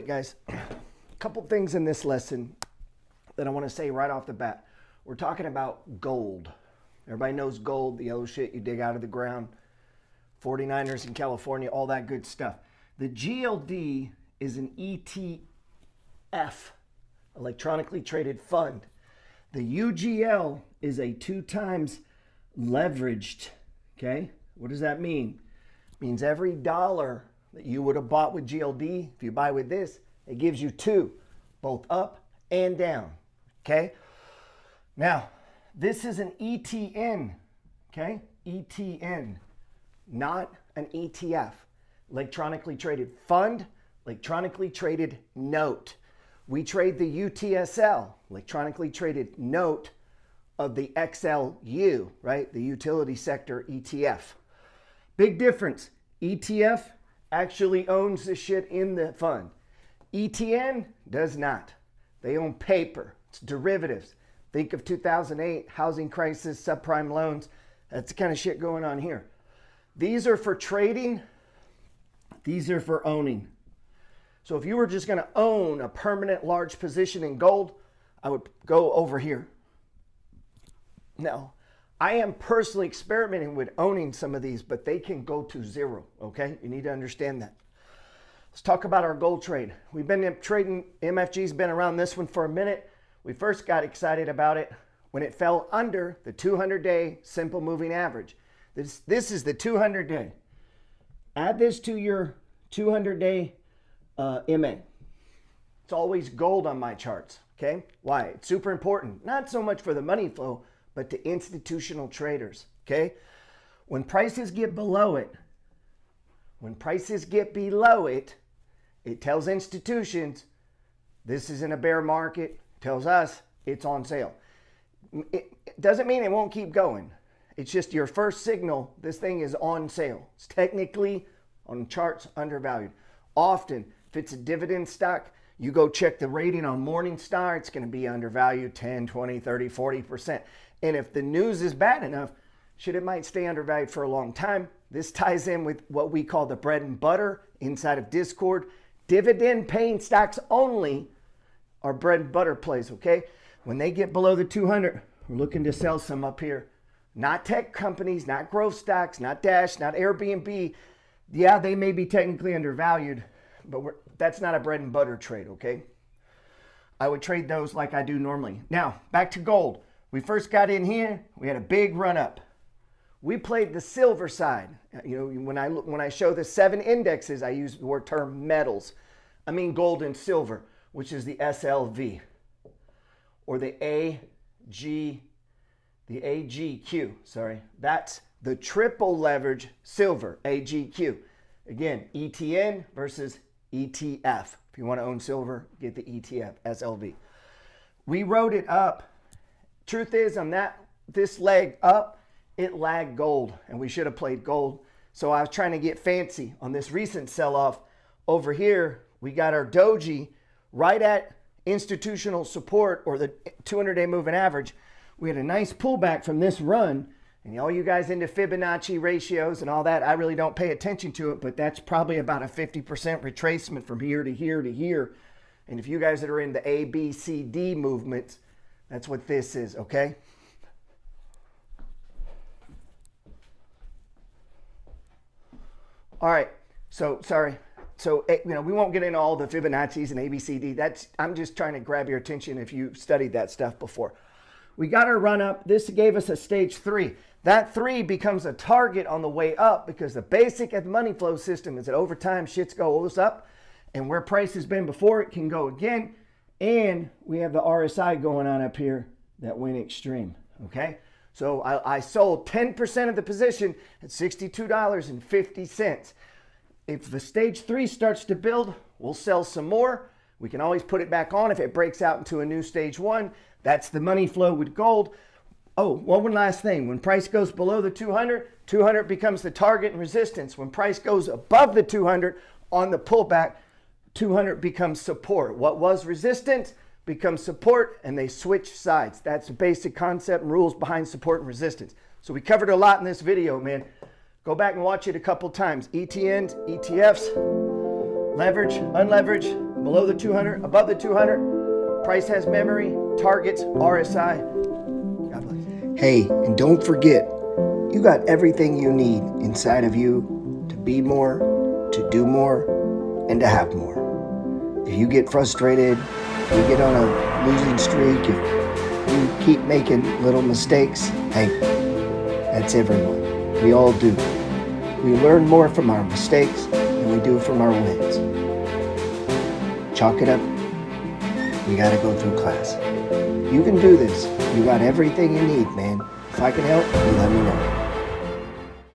Guys, a couple things in this lesson that I want to say right off the bat. We're talking about gold. Everybody knows gold, the yellow shit you dig out of the ground, 49ers in California, all that good stuff. The GLD is an ETF, electronically traded fund. The UGL is a 2 times leveraged, okay? What does that mean? It means every dollar that you would have bought with GLD, if you buy with this, it gives you 2, both up and down, okay? Now, this is an ETN, okay? ETN, not an ETF. Electronically traded fund, electronically traded note. We trade the UTSL, electronically traded note of the XLU, right? The utility sector ETF. Big difference. ETF actually owns the shit in the fund. ETN does not. They own paper. It's derivatives. Think of 2008, housing crisis, subprime loans. That's the kind of shit going on here. These are for trading. These are for owning. So if you were just going to own a permanent large position in gold, I would go over here. Now, I am personally experimenting with owning some of these, but they can go to 0, okay? You need to understand that. Let's talk about our gold trade. We've been trading, MFG's been around this one for a minute. We first got excited about it when it fell under the 200-day simple moving average. This is the 200-day. Add this to your 200-day MA. It's always gold on my charts, okay? Why? It's super important. Not so much for the money flow, but to institutional traders, okay? When prices get below it, it tells institutions this is in a bear market, tells us it's on sale. It doesn't mean it won't keep going. It's just your first signal, this thing is on sale. It's technically on charts undervalued. Often, if it's a dividend stock, you go check the rating on Morningstar, it's going to be undervalued 10, 20, 30, 40%. And if the news is bad enough, shit, it might stay undervalued for a long time. This ties in with what we call the bread and butter inside of Discord. Dividend paying stocks only are bread and butter plays, okay? When they get below the 200, we're looking to sell some up here. Not tech companies, not growth stocks, not Dash, not Airbnb. Yeah, they may be technically undervalued, but that's not a bread and butter trade, okay? I would trade those like I do normally. Now, back to gold. We first got in here, we had a big run up. We played the silver side. You know, when I show the 7 indexes, I use the word term metals. I mean gold and silver, which is the SLV or the AGQ, sorry. That's the triple leverage silver, AGQ. Again, ETN versus ETF. If you want to own silver, get the ETF, SLV. We rode it up. Truth is, on this leg up, it lagged gold, and we should have played gold. So I was trying to get fancy on this recent sell-off. Over here, we got our doji right at institutional support, or the 200-day moving average. We had a nice pullback from this run, and all you guys into Fibonacci ratios and all that, I really don't pay attention to it, but that's probably about a 50% retracement from here to here to here. And if you guys that are in the A, B, C, D movements, that's what this is, okay? All right, so sorry. So, you know, we won't get into all the Fibonacci's and ABCD. I'm just trying to grab your attention if you studied that stuff before. We got our run up. This gave us a stage 3. That 3 becomes a target on the way up because the basic of the money flow system is that over time shit goes up, and where price has been before, it can go again. And we have the RSI going on up here that went extreme, okay? So I sold 10% of the position at $62.50. If the stage 3 starts to build, we'll sell some more. We can always put it back on if it breaks out into a new stage 1. That's the money flow with gold. Oh, one last thing. When price goes below the 200, 200 becomes the target and resistance. When price goes above the 200 on the pullback, 200 becomes support. What was resistance becomes support, and they switch sides. That's the basic concept and rules behind support and resistance. So we covered a lot in this video, man. Go back and watch it a couple times. ETNs, ETFs, leverage, unleveraged, below the 200, above the 200. Price has memory, targets, RSI. God bless. Hey, and don't forget, you got everything you need inside of you to be more, to do more, and to have more. If you get frustrated, if you get on a losing streak, if you keep making little mistakes, hey, that's everyone. We all do. We learn more from our mistakes than we do from our wins. Chalk it up. We got to go through class. You can do this. You got everything you need, man. If I can help, you let me know.